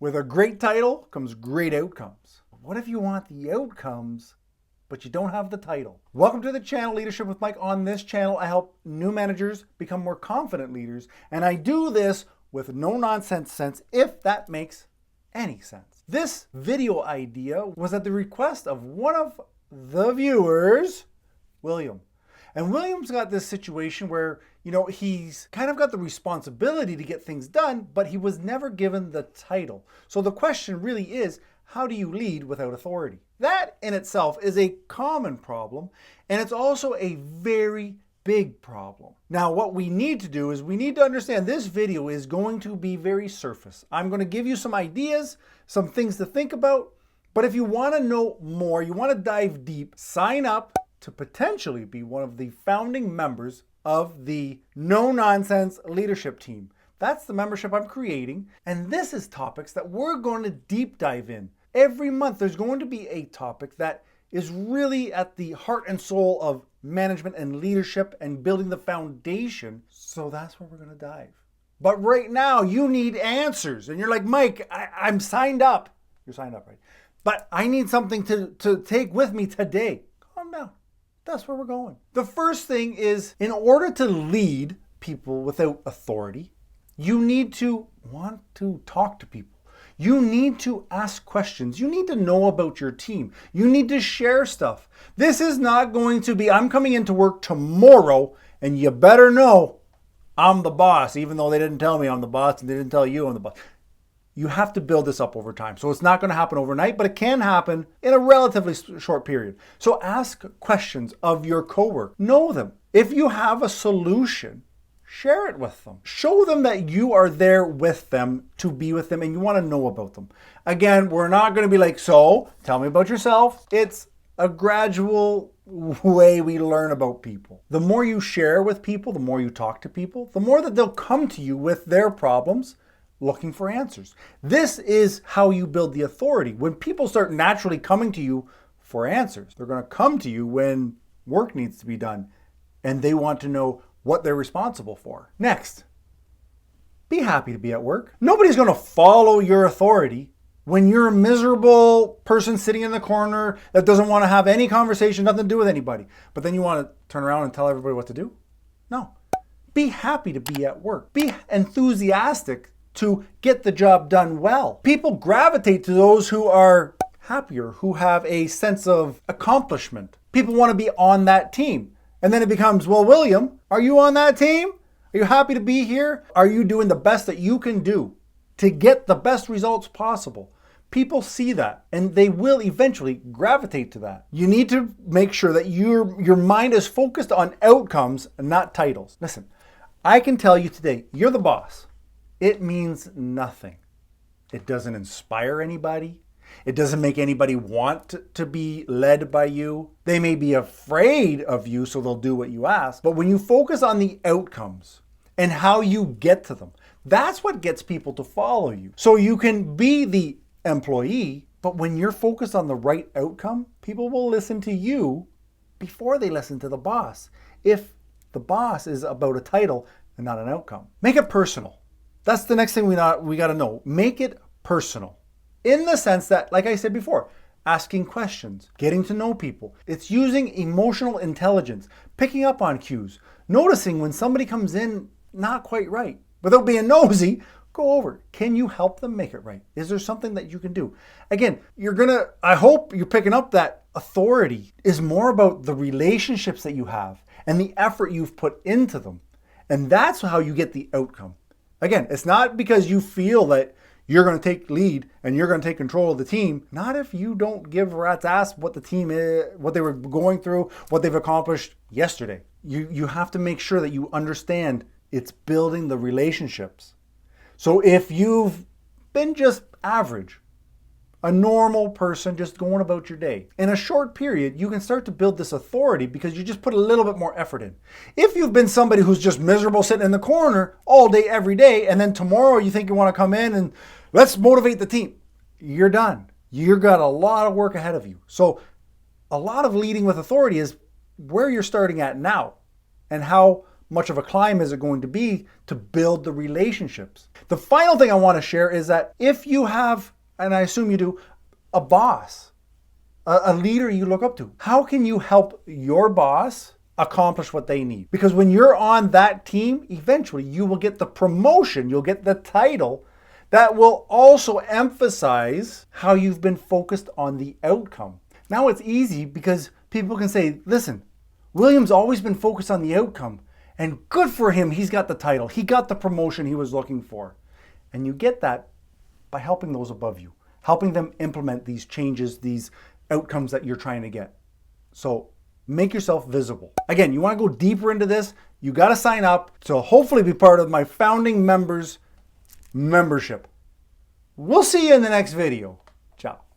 With a great title comes great outcomes. What if you want the outcomes, but you don't have the title? Welcome to the channel, Leadership with Mike. On this channel, I help new managers become more confident leaders, and I do this with no nonsense sense, if that makes any sense. This video idea was at the request of one of the viewers, William. And William's got this situation where, he's kind of got the responsibility to get things done, but he was never given the title. So the question really is, how do you lead without authority? That in itself is a common problem, and it's also a very big problem. Now, what we need to do is we need to understand this video is going to be very surface. I'm going to give you some ideas, some things to think about, but if you want to know more, you want to dive deep, sign up to potentially be one of the founding members of the No Nonsense Leadership Team. That's the membership I'm creating, and this is topics that we're going to deep dive in. Every month there's going to be a topic that is really at the heart and soul of management and leadership and building the foundation. So that's where we're going to dive. But right now you need answers, and you're like, Mike, I'm signed up. You're signed up, right? But I need something to take with me today. Calm down. That's where we're going. The first thing is, in order to lead people without authority, you need to want to talk to people. You need to ask questions. You need to know about your team. You need to share stuff. This is not going to be, I'm coming into work tomorrow and you better know I'm the boss, even though they didn't tell me I'm the boss and they didn't tell you I'm the boss. You have to build this up over time. So it's not going to happen overnight, but it can happen in a relatively short period. So ask questions of your coworker. Know them. If you have a solution, share it with them. Show them that you are there with them, to be with them, and you want to know about them. Again, we're not going to be like, so tell me about yourself. It's a gradual way we learn about people. The more you share with people, the more you talk to people, the more that they'll come to you with their problems, looking for answers. This is how you build the authority. When people start naturally coming to you for answers, they're going to come to you when work needs to be done and they want to know what they're responsible for. Next, be happy to be at work. Nobody's going to follow your authority when you're a miserable person sitting in the corner that doesn't want to have any conversation, nothing to do with anybody. But then you want to turn around and tell everybody what to do? No. Be happy to be at work. Be enthusiastic to get the job done well. People gravitate to those who are happier, who have a sense of accomplishment. People want to be on that team. And then it becomes, well, William, are you on that team? Are you happy to be here? Are you doing the best that you can do to get the best results possible? People see that and they will eventually gravitate to that. You need to make sure that your mind is focused on outcomes and not titles. Listen, I can tell you today, you're the boss. It means nothing. It doesn't inspire anybody. It doesn't make anybody want to be led by you. They may be afraid of you, so they'll do what you ask. But when you focus on the outcomes and how you get to them, that's what gets people to follow you. So you can be the employee, but when you're focused on the right outcome, people will listen to you before they listen to the boss. If the boss is about a title and not an outcome. Make it personal. That's the next thing we got to know. Make it personal. In the sense that, like I said before, asking questions, getting to know people. It's using emotional intelligence, picking up on cues, noticing when somebody comes in not quite right. Without being nosy, go over. Can you help them make it right? Is there something that you can do? Again, I hope you're picking up that authority is more about the relationships that you have and the effort you've put into them. And that's how you get the outcome. Again, it's not because you feel that you're going to take lead and you're going to take control of the team. Not if you don't give a rat's ass what the team is, what they were going through, what they've accomplished yesterday. You have to make sure that you understand it's building the relationships. So if you've been just average, a normal person just going about your day, in a short period, you can start to build this authority because you just put a little bit more effort in. If you've been somebody who's just miserable sitting in the corner all day, every day, and then tomorrow you think you want to come in and let's motivate the team, you're done. You've got a lot of work ahead of you. So a lot of leading with authority is where you're starting at now and how much of a climb is it going to be to build the relationships? The final thing I want to share is that if you have, and I assume you do, a boss, a leader you look up to, how can you help your boss accomplish what they need? Because when you're on that team, eventually you will get the promotion, you'll get the title that will also emphasize how you've been focused on the outcome. Now it's easy because people can say, listen, William's always been focused on the outcome, and good for him, he's got the title, he got the promotion he was looking for. And you get that by helping those above you, helping them implement these changes, these outcomes that you're trying to get. So make yourself visible. Again, you want to go deeper into this, you got to sign up to hopefully be part of my founding members membership. We'll see you in the next video. Ciao.